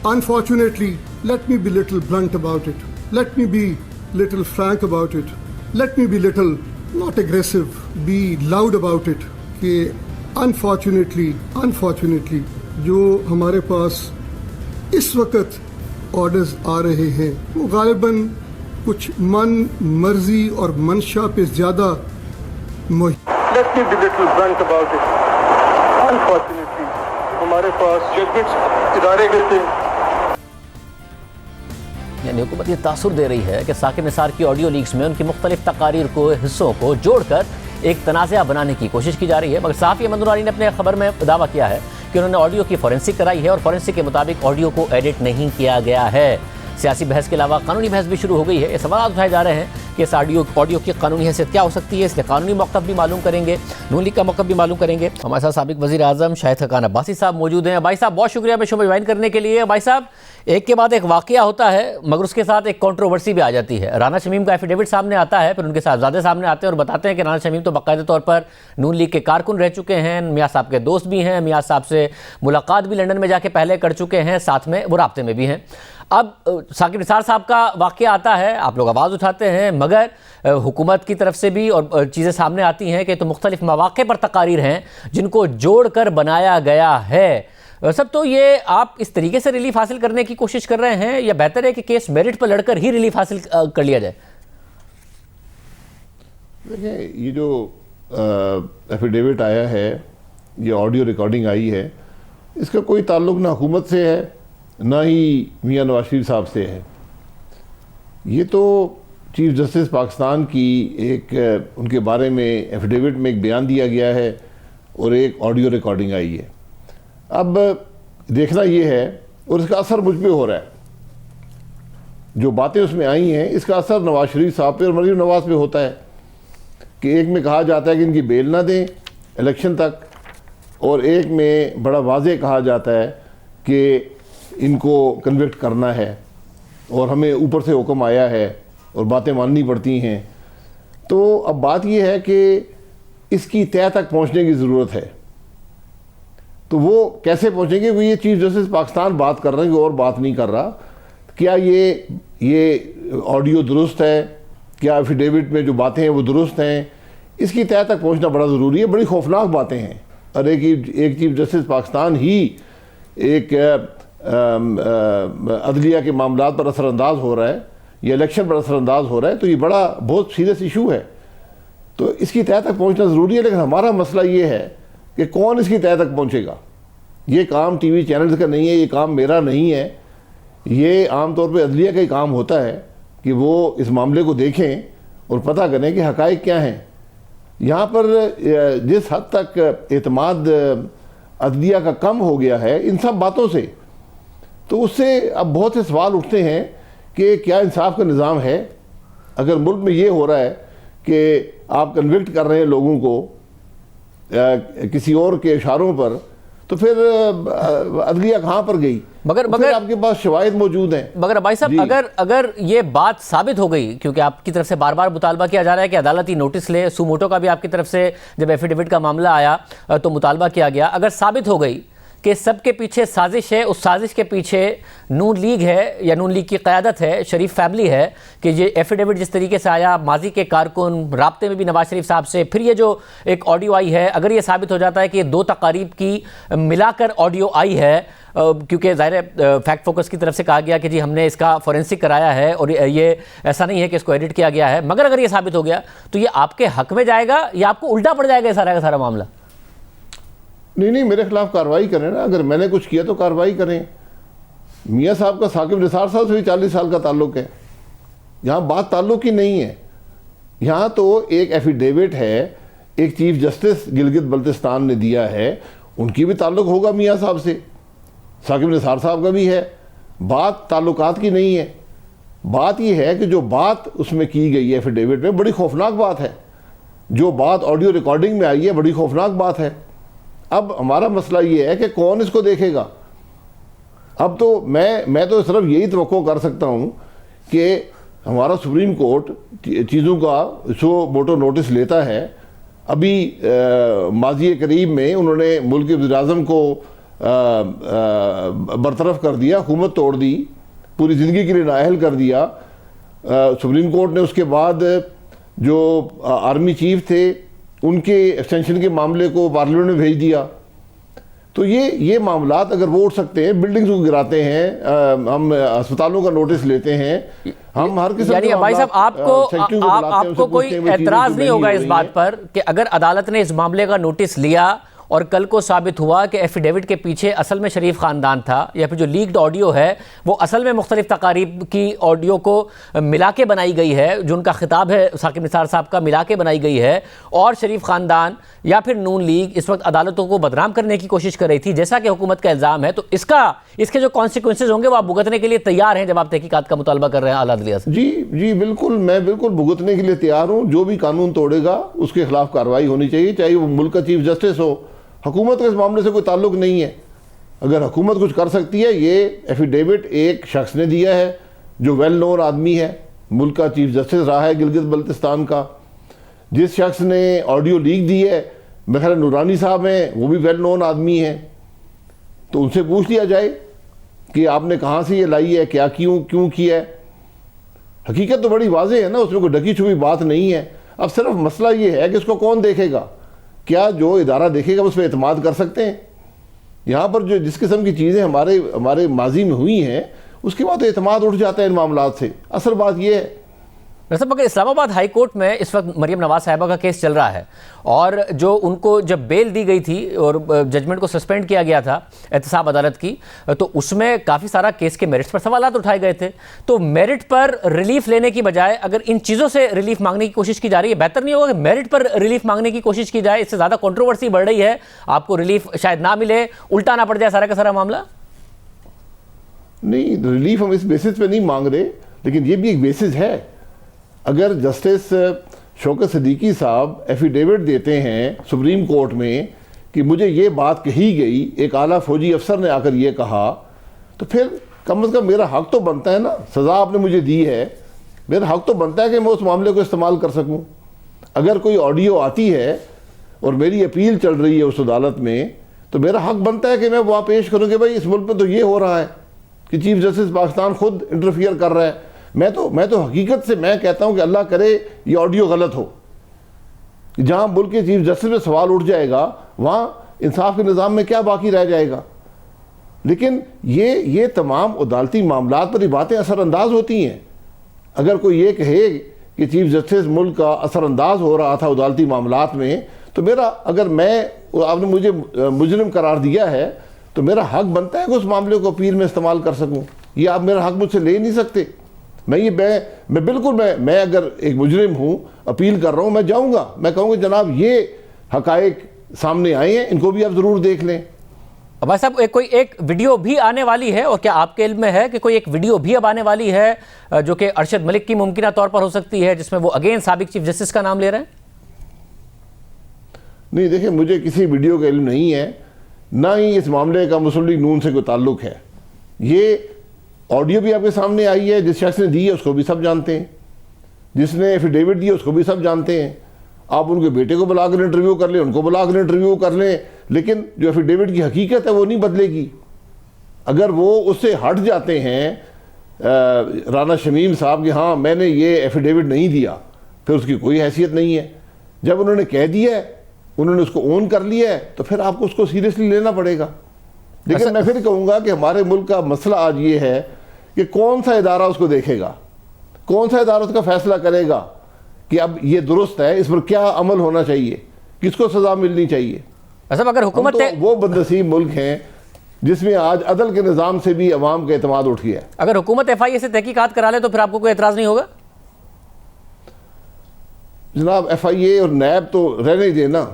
Unfortunately, let me be little blunt about it. Let me be little frank about it. Let me be little, not aggressive, be loud about it. کہ unfortunately جو ہمارے پاس اس وقت orders آ رہے ہیں وہ غالباً کچھ من مرضی اور منشا پہ زیادہ Let me be little blunt about it. Unfortunately ہمارے پاس ججمنٹس ادارے گئے تھے. یعنی حکومت یہ تاثر دے رہی ہے کہ ثاقب نثار کی آڈیو لیکس میں ان کی مختلف تقاریر کو حصوں کو جوڑ کر ایک تنازعہ بنانے کی کوشش کی جا رہی ہے. مگر صحافی احمد نورانی نے اپنے خبر میں دعویٰ کیا ہے کہ انہوں نے آڈیو کی فورینسک کرائی ہے اور فورینسک کے مطابق آڈیو کو ایڈٹ نہیں کیا گیا ہے. سیاسی بحث کے علاوہ قانونی بحث بھی شروع ہو گئی ہے. یہ سوالات اٹھائے جا رہے ہیں کہ اس آڈیو کی قانونی حیثیت کیا ہو سکتی ہے. اس لیے قانونی موقف بھی معلوم کریں گے, نون لیگ کا موقف بھی معلوم کریں گے. ہمارے ساتھ سابق وزیر اعظم شاہد خاقان عباسی صاحب موجود ہیں. بھائی صاحب بہت شکریہ شو میں جوائن کرنے کے لیے. بھائی صاحب ایک کے بعد ایک واقعہ ہوتا ہے مگر اس کے ساتھ ایک کنٹروورسی بھی آ جاتی ہے. رانا شمیم کا ایفیڈیوٹ سامنے آتا ہے, پھر ان کے صاحبزادے سامنے آتے ہیں اور بتاتے ہیں کہ رانا شمیم تو باقاعدہ طور پر نون لیگ کے کارکن رہ چکے ہیں, میاں صاحب کے دوست بھی ہیں, میاں صاحب سے ملاقات بھی لنڈن میں جا کے پہلے کر چکے ہیں, ساتھ میں وہ رابطے میں بھی ہیں. اب ثاقب نثار صاحب کا واقعہ آتا ہے, آپ لوگ آواز اٹھاتے ہیں, مگر حکومت کی طرف سے بھی اور چیزیں سامنے آتی ہیں کہ تو مختلف مواقع پر تقاریر ہیں جن کو جوڑ کر بنایا گیا ہے. سب تو یہ آپ اس طریقے سے ریلیف حاصل کرنے کی کوشش کر رہے ہیں یا بہتر ہے کہ کیس میرٹ پر لڑ کر ہی ریلیف حاصل کر لیا جائے؟ دیکھیں, یہ جو ایفیڈیوٹ آیا ہے, یہ آڈیو ریکارڈنگ آئی ہے, اس کا کوئی تعلق نہ حکومت سے ہے نہ ہی میاں نواز شریف صاحب سے ہے. یہ تو چیف جسٹس پاکستان کی ایک ان کے بارے میں ایفیڈیوٹ میں ایک بیان دیا گیا ہے اور ایک آڈیو ریکارڈنگ آئی ہے. اب دیکھنا یہ ہے, اور اس کا اثر مجھ پہ ہو رہا ہے, جو باتیں اس میں آئی ہیں اس کا اثر نواز شریف صاحب پہ اور مریم نواز پہ ہوتا ہے. کہ ایک میں کہا جاتا ہے کہ ان کی بیل نہ دیں الیکشن تک, اور ایک میں بڑا واضح کہا جاتا ہے کہ ان کو کنوکٹ کرنا ہے اور ہمیں اوپر سے حکم آیا ہے اور باتیں ماننی پڑتی ہیں. تو اب بات یہ ہے کہ اس کی تہہ تک پہنچنے کی ضرورت ہے. تو وہ کیسے پہنچیں گے؟ وہ یہ چیف جسٹس پاکستان بات کر رہے ہیں کہ اور بات نہیں کر رہا. کیا یہ آڈیو درست ہے؟ کیا ایفیڈیوٹ میں جو باتیں ہیں وہ درست ہیں؟ اس کی تہہ تک پہنچنا بڑا ضروری ہے. بڑی خوفناک باتیں ہیں, اور ایک چیف جسٹس پاکستان ہی ایک عدلیہ کے معاملات پر اثر انداز ہو رہا ہے, یہ الیکشن پر اثر انداز ہو رہا ہے, تو یہ بہت سیریس ایشو ہے. تو اس کی تہہ تک پہنچنا ضروری ہے. لیکن ہمارا مسئلہ یہ ہے کہ کون اس کی تہہ تک پہنچے گا. یہ کام ٹی وی چینلز کا نہیں ہے, یہ کام میرا نہیں ہے. یہ عام طور پہ عدلیہ کا ہی کام ہوتا ہے کہ وہ اس معاملے کو دیکھیں اور پتہ کریں کہ حقائق کیا ہیں. یہاں پر جس حد تک اعتماد عدلیہ کا کم ہو گیا ہے ان سب باتوں سے, تو اس سے اب بہت سے سوال اٹھتے ہیں کہ کیا انصاف کا نظام ہے؟ اگر ملک میں یہ ہو رہا ہے کہ آپ کنوکٹ کر رہے ہیں لوگوں کو کسی اور کے اشاروں پر, تو پھر عدلیہ کہاں پر گئی؟ مگر آپ کے پاس شواہد موجود ہیں. مگر بھائی صاحب اگر یہ بات ثابت ہو گئی, کیونکہ آپ کی طرف سے بار بار مطالبہ کیا جا رہا ہے کہ عدالتی نوٹس لے, سو موٹو کا بھی آپ کی طرف سے جب ایفیڈیوٹ کا معاملہ آیا تو مطالبہ کیا گیا, اگر ثابت ہو گئی کہ سب کے پیچھے سازش ہے, اس سازش کے پیچھے نون لیگ ہے یا نون لیگ کی قیادت ہے, شریف فیملی ہے, کہ یہ ایفیڈیوٹ جس طریقے سے آیا, ماضی کے کارکن رابطے میں بھی نواز شریف صاحب سے, پھر یہ جو ایک آڈیو آئی ہے, اگر یہ ثابت ہو جاتا ہے کہ یہ دو تقاریب کی ملا کر آڈیو آئی ہے, کیونکہ ظاہر فیکٹ فوکس کی طرف سے کہا گیا کہ جی ہم نے اس کا فورینسک کرایا ہے اور یہ ایسا نہیں ہے کہ اس کو ایڈٹ کیا گیا ہے, مگر اگر یہ ثابت ہو گیا تو یہ آپ کے حق میں جائے گا یا آپ کو الٹا پڑ جائے گا سارا کا سارا معاملہ؟ نہیں, میرے خلاف کارروائی کریں نا. اگر میں نے کچھ کیا تو کارروائی کریں. میاں صاحب کا ثاقب نثار صاحب سے بھی 40 سال کا تعلق ہے. یہاں بات تعلق ہی نہیں ہے. یہاں تو ایک ایفیڈیوٹ ہے, ایک چیف جسٹس گلگت بلتستان نے دیا ہے, ان کی بھی تعلق ہوگا میاں صاحب سے, ثاقب نثار صاحب کا بھی ہے. بات تعلقات کی نہیں ہے. بات یہ ہے کہ جو بات اس میں کی گئی ہے ایفیڈیوٹ میں, بڑی خوفناک بات ہے. جو بات آڈیو ریکارڈنگ میں آئی ہے بڑی خوفناک بات ہے. اب ہمارا مسئلہ یہ ہے کہ کون اس کو دیکھے گا. اب تو میں تو صرف یہی توقع کر سکتا ہوں کہ ہمارا سپریم کورٹ چیزوں کا سو موٹو نوٹس لیتا ہے. ابھی ماضی قریب میں انہوں نے ملک کے وزیر اعظم کو برطرف کر دیا، حکومت توڑ دی، پوری زندگی کے لیے نااہل کر دیا. سپریم کورٹ نے اس کے بعد جو آرمی چیف تھے ان کے ایکسٹینشن کے معاملے کو پارلیمنٹ میں بھیج دیا. تو یہ معاملات اگر وہ اٹھ سکتے ہیں، بلڈنگز کو گراتے ہیں، ہم ہسپتالوں کا نوٹس لیتے ہیں، ہم ہر قسم یعنی بھائی صاحب آپ کو کوئی اعتراض نہیں ہوگا اس بات پر کہ اگر عدالت نے اس معاملے کا نوٹس لیا اور کل کو ثابت ہوا کہ ایفیڈیوٹ کے پیچھے اصل میں شریف خاندان تھا، یا پھر جو لیکڈ آڈیو ہے وہ اصل میں مختلف تقاریب کی آڈیو کو ملا کے بنائی گئی ہے، جو ان کا خطاب ہے ثاقب نثار صاحب کا ملا کے بنائی گئی ہے، اور شریف خاندان یا پھر نون لیگ اس وقت عدالتوں کو بدنام کرنے کی کوشش کر رہی تھی جیسا کہ حکومت کا الزام ہے، تو اس کے جو کانسیکوینسز ہوں گے وہ آپ بھگتنے کے لیے تیار ہیں جب آپ تحقیقات کا مطالبہ کر رہے ہیں اعلیٰ عدلیہ سے؟ جی بالکل، میں بالکل بھگتنے کے لیے تیار ہوں. جو بھی قانون توڑے گا اس کے خلاف کارروائی ہونی چاہیے، چاہے وہ ملک کا چیف جسٹس ہو. حکومت کا اس معاملے سے کوئی تعلق نہیں ہے. اگر حکومت کچھ کر سکتی ہے، یہ ایفیڈیوٹ ایک شخص نے دیا ہے جو ویل نون آدمی ہے، ملک کا چیف جسٹس رہا ہے گلگت بلتستان کا. جس شخص نے آڈیو لیک دی ہے، میرے خیال نورانی صاحب ہیں، وہ بھی ویل نون آدمی ہیں. تو ان سے پوچھ لیا جائے کہ آپ نے کہاں سے یہ لائی ہے، کیا کیوں کیا ہے. حقیقت تو بڑی واضح ہے نا، اس میں کوئی ڈکی چھپی بات نہیں ہے. اب صرف مسئلہ یہ ہے کہ اس کو کون دیکھے گا. کیا جو ادارہ دیکھے گا اس پہ اعتماد کر سکتے ہیں؟ یہاں پر جو جس قسم کی چیزیں ہمارے ماضی میں ہوئی ہیں، اس کے بعد اعتماد اٹھ جاتا ہے ان معاملات سے. اصل بات یہ ہے مگر اسلام آباد ہائی کورٹ میں اس وقت مریم نواز صاحبہ کا کیس چل رہا ہے، اور جو ان کو جب بیل دی گئی تھی اور ججمنٹ کو سسپینڈ کیا گیا تھا احتساب عدالت کی، تو اس میں کافی سارا کیس کے میرٹس پر سوالات اٹھائے گئے تھے. تو میرٹ پر ریلیف لینے کی بجائے اگر ان چیزوں سے ریلیف مانگنے کی کوشش کی جا رہی ہے، بہتر نہیں ہوگا کہ میرٹ پر ریلیف مانگنے کی کوشش کی جائے؟ اس سے زیادہ کنٹروورسی بڑھ رہی ہے، آپ کو ریلیف شاید نہ ملے، الٹا نہ پڑ جائے سارا کا سارا معاملہ. نہیں، ریلیف ہم اس بیسس پہ نہیں مانگ رہے، لیکن یہ بھی ایک بیسس ہے. اگر جسٹس شوکت صدیقی صاحب ایفیڈیوٹ دیتے ہیں سپریم کورٹ میں کہ مجھے یہ بات کہی گئی، ایک اعلیٰ فوجی افسر نے آ کر یہ کہا، تو پھر کم از کم میرا حق تو بنتا ہے نا. سزا آپ نے مجھے دی ہے، میرا حق تو بنتا ہے کہ میں اس معاملے کو استعمال کر سکوں. اگر کوئی آڈیو آتی ہے اور میری اپیل چل رہی ہے اس عدالت میں، تو میرا حق بنتا ہے کہ میں وہاں پیش کروں کہ بھائی اس ملک میں تو یہ ہو رہا ہے کہ چیف جسٹس پاکستان خود انٹرفیئر کر رہا ہے. میں تو حقیقت سے میں کہتا ہوں کہ اللہ کرے یہ آڈیو غلط ہو. جہاں ملک کے چیف جسٹس پہ سوال اٹھ جائے گا، وہاں انصاف کے نظام میں کیا باقی رہ جائے گا. لیکن یہ تمام عدالتی معاملات پر یہ باتیں اثر انداز ہوتی ہیں. اگر کوئی یہ کہے کہ چیف جسٹس ملک کا اثر انداز ہو رہا تھا عدالتی معاملات میں، تو آپ نے مجھے مجرم قرار دیا ہے، تو میرا حق بنتا ہے کہ اس معاملے کو اپیل میں استعمال کر سکوں. یہ آپ میرا حق مجھ سے لے نہیں سکتے. میں بالکل میں اگر ایک مجرم ہوں، اپیل کر رہا ہوں، میں جاؤں گا، میں کہوں گا جناب یہ حقائق سامنے آئے ہیں، ان کو بھی آپ ضرور دیکھ لیں. عباس صاحب، کوئی ایک ویڈیو بھی آنے والی ہے، اور کیا آپ کے علم میں ہے کہ کوئی ایک ویڈیو بھی اب آنے والی ہے جو کہ ارشد ملک کی ممکنہ طور پر ہو سکتی ہے، جس میں وہ اگین سابق چیف جسٹس کا نام لے رہے ہیں؟ نہیں، دیکھیں، مجھے کسی ویڈیو کا علم نہیں ہے، نہ ہی اس معاملے کا مسلم لیگ نون سے کوئی تعلق ہے. یہ آڈیو بھی آپ کے سامنے آئی ہے، جس شخص نے دی ہے اس کو بھی سب جانتے ہیں، جس نے ایفیڈیوٹ دی اس کو بھی سب جانتے ہیں. آپ ان کے بیٹے کو بلا کر انٹرویو کر لیں، ان کو بلا کر انٹرویو کر لیں، لیکن جو ایفیڈیوٹ کی حقیقت ہے وہ نہیں بدلے گی. اگر وہ اس سے ہٹ جاتے ہیں رانا شمیم صاحب کہ ہاں میں نے یہ ایفیڈیوٹ نہیں دیا، پھر اس کی کوئی حیثیت نہیں ہے. جب انہوں نے کہہ دیا ہے، انہوں نے اس کو اون کر لیا ہے، تو پھر آپ کو اس کو سیریسلی لینا پڑے گا. لیکن میں پھر کہوں گا کہ ہمارے ملک کا مسئلہ آج یہ ہے کہ کون سا ادارہ اس کو دیکھے گا، کون سا ادارہ اس کا فیصلہ کرے گا کہ اب یہ درست ہے، اس پر کیا عمل ہونا چاہیے، کس کو سزا ملنی چاہیے. اگر حکومت وہ بدنصیب ملک ہیں جس میں آج عدل کے نظام سے بھی عوام کا اعتماد اٹھ گیا ہے. اگر حکومت ایف آئی اے سے تحقیقات کرا لے تو پھر آپ کو کوئی اعتراض نہیں ہوگا؟ جناب، ایف آئی اے اور نیب تو رہنے ہی دینا.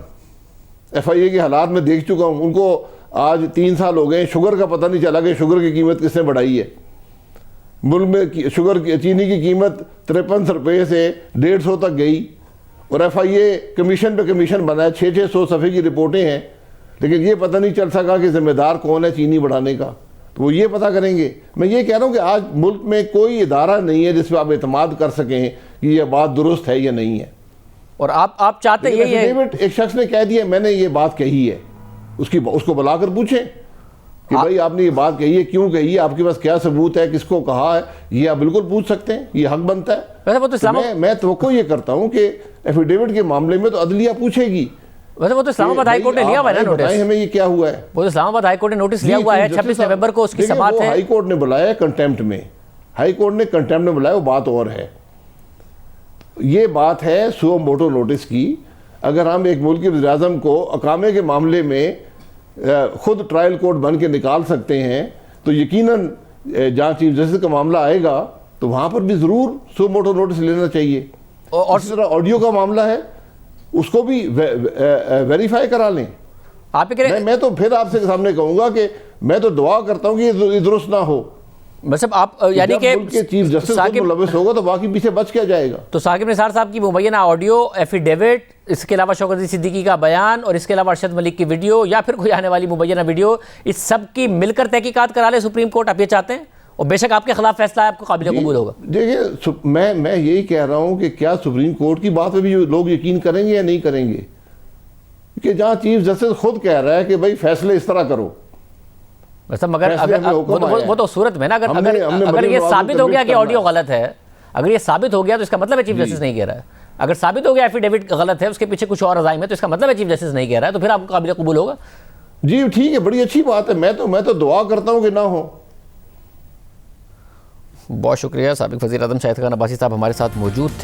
ایف آئی اے کے حالات میں دیکھ چکا ہوں. ان کو آج 3 سال ہو گئے، شوگر کا پتہ نہیں چلا کہ شوگر کی قیمت کس نے بڑھائی ہے. ملک میں چینی کی قیمت 53 روپے سے 150 تک گئی، اور ایف آئی اے کمیشن پہ کمیشن بنا ہے، 600 صفحے کی رپورٹیں ہیں، لیکن یہ پتہ نہیں چل سکا کہ ذمہ دار کون ہے چینی بڑھانے کا. تو وہ یہ پتہ کریں گے. میں یہ کہہ رہا ہوں کہ آج ملک میں کوئی ادارہ نہیں ہے جس پہ آپ اعتماد کر سکیں کہ یہ بات درست ہے یا نہیں ہے. اور آپ چاہتے یہی ہے، ایک شخص نے کہہ دیا میں نے یہ بات کہی ہے، اس کو بلا کر پوچھیں. کہ بھائی آپ نے یہ بات کہی ہے، کیوں کہی ہے، آپ کے پاس کیا ثبوت ہے، کس کو کہا ہے، یہ آپ بالکل پوچھ سکتے ہیں، یہ حق بنتا ہے۔ ویسے وہ تو اسلام میں توقع یہ کرتا ہوں کہ ایفیڈیوٹ کے معاملے میں تو عدلیہ پوچھے گی۔ ویسے وہ تو اسلام آباد ہائی کورٹ نے لیا ہوا ہے نا نوٹس، ہمیں یہ کیا ہوا ہے، وہ تو اسلام آباد ہائی کورٹ نے نوٹس لیا ہوا ہے 26 نومبر کو، اس کی دیکھیں، سماعت وہ ہے۔ ہائی کورٹ نے بلایا ہے کنٹیمپٹ میں، ہائی کورٹ نے کنٹیمپٹ میں بلایا، وہ بات اور ہے۔ یہ بات ہے سو موٹو نوٹس کی۔ اگر ہم ایک ملک کے وزیر اعظم کو اقامے کے معاملے میں خود ٹرائل کورٹ بن کے نکال سکتے ہیں، تو یقیناً جہاں چیف جسٹس کا معاملہ آئے گا تو وہاں پر بھی ضرور سو موٹو نوٹس لینا چاہیے۔ اور اسی طرح آڈیو کا معاملہ ہے، اس کو بھی ویریفائی کرا لیں۔ آپ میں تو پھر آپ سے سامنے کہوں گا کہ میں تو دعا کرتا ہوں کہ یہ درست نہ ہو۔ مطلب آپ یعنی جب کہ ملک کے چیف جسٹس خود ملوث ہوگا تو باقی پیچھے بچ کیا جائے گا؟ تو ثاقب نثار صاحب کی مبینہ آڈیو، ایفیڈیوٹ، اس کے علاوہ شوکت علی صدیقی کا بیان، اور اس کے علاوہ ارشد ملک کی ویڈیو یا پھر کوئی آنے والی مبینہ ویڈیو، اس سب کی مل کر تحقیقات کرا لے سپریم کورٹ، آپ یہ چاہتے ہیں؟ اور بے شک آپ کے خلاف فیصلہ آپ کو قابل قبول ہوگا۔ دیکھیں، میں یہی کہہ رہا ہوں کہ کیا سپریم کورٹ کی بات پہ بھی لوگ یقین کریں گے یا نہیں کریں گے؟ کہ جہاں چیف جسٹس خود کہہ رہا ہے کہ بھائی فیصلے اس طرح کرو، مگر وہ تو صورت میں نا، اگر یہ ثابت ہو گیا کہ آڈیو غلط ہے، اگر یہ ثابت ہو گیا تو اس کا مطلب ہے چیف جسٹس نہیں کہہ رہا ہے۔ اگر ثابت ہو گیا ایفیڈیوٹ غلط ہے، اس کے پیچھے کچھ اور عزائم ہے، تو اس کا مطلب ہے چیف جسٹس نہیں کہہ رہا ہے، تو پھر آپ کو قابل قبول ہوگا۔ جی ٹھیک ہے، بڑی اچھی بات ہے، میں تو دعا کرتا ہوں کہ نہ ہو۔ بہت شکریہ۔ سابق وزیر اعظم شاہد خان عباسی صاحب ہمارے ساتھ موجود تھے۔